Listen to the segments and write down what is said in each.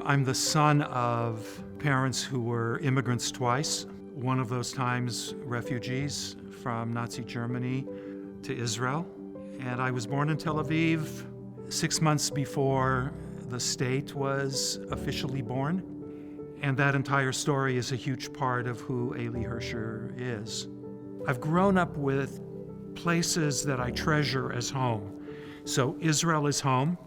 I'm the son of parents who were immigrants twice. One of those times, refugees from Nazi Germany to Israel. And I was born in Tel Aviv 6 months before the state was officially born. And that entire story is a huge part of who Eli Herscher is. I've grown up with places that I treasure as home. So Israel is home,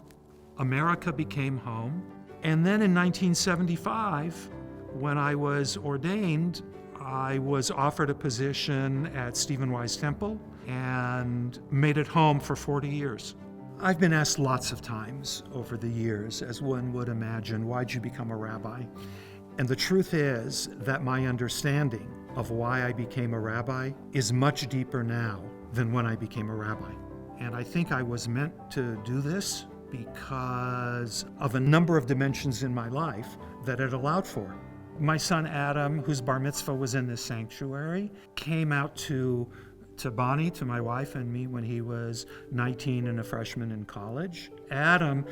America became home, and then in 1975, when I was ordained, I was offered a position at Stephen Wise Temple and made it home for 40 years. I've been asked lots of times over the years, as one would imagine, why'd you become a rabbi? And the truth is that my understanding of why I became a rabbi is much deeper now than when I became a rabbi. And I think I was meant to do this because of a number of dimensions in my life that it allowed for. My son Adam, whose bar mitzvah was in this sanctuary, came out to Bonnie, to my wife and me, when he was 19 and a freshman in college. Adam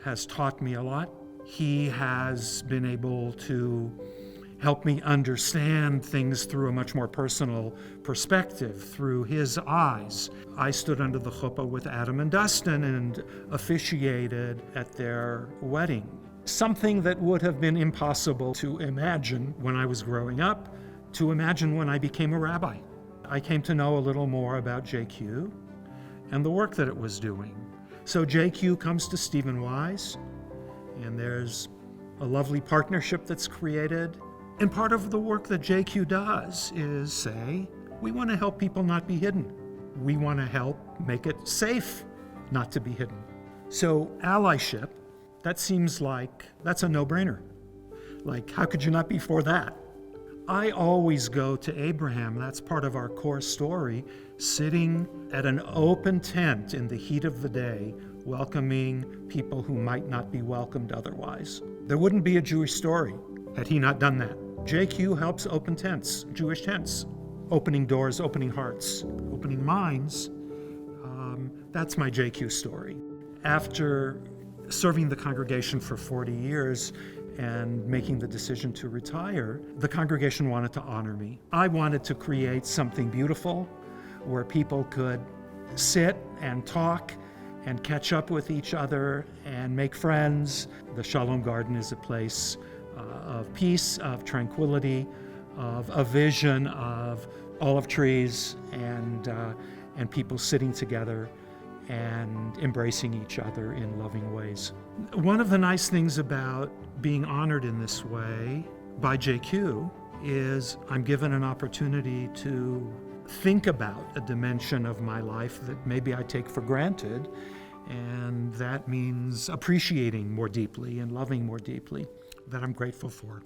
has taught me a lot. He has been able to help me understand things through a much more personal perspective, through his eyes. I stood under the chuppah with Adam and Dustin and officiated at their wedding. Something that would have been impossible to imagine when I was growing up, to imagine when I became a rabbi. I came to know a little more about JQ and the work that it was doing. So JQ comes to Stephen Wise, and there's a lovely partnership that's created. And part of the work that JQ does is say, we want to help people not be hidden. We want to help make it safe not to be hidden. So allyship, that seems like that's a no-brainer. Like, how could you not be for that? I always go to Abraham, that's part of our core story, sitting at an open tent in the heat of the day, welcoming people who might not be welcomed otherwise. There wouldn't be a Jewish story had he not done that. JQ helps open tents, Jewish tents, opening doors, opening hearts, opening minds. That's my JQ story. After serving the congregation for 40 years and making the decision to retire, the congregation wanted to honor me. I wanted to create something beautiful where people could sit and talk and catch up with each other and make friends. The Shalom Garden is a place of peace, of tranquility, of a vision of olive trees and people sitting together and embracing each other in loving ways. One of the nice things about being honored in this way by JQ is I'm given an opportunity to think about a dimension of my life that maybe I take for granted, and that means appreciating more deeply and loving more deeply, that I'm grateful for.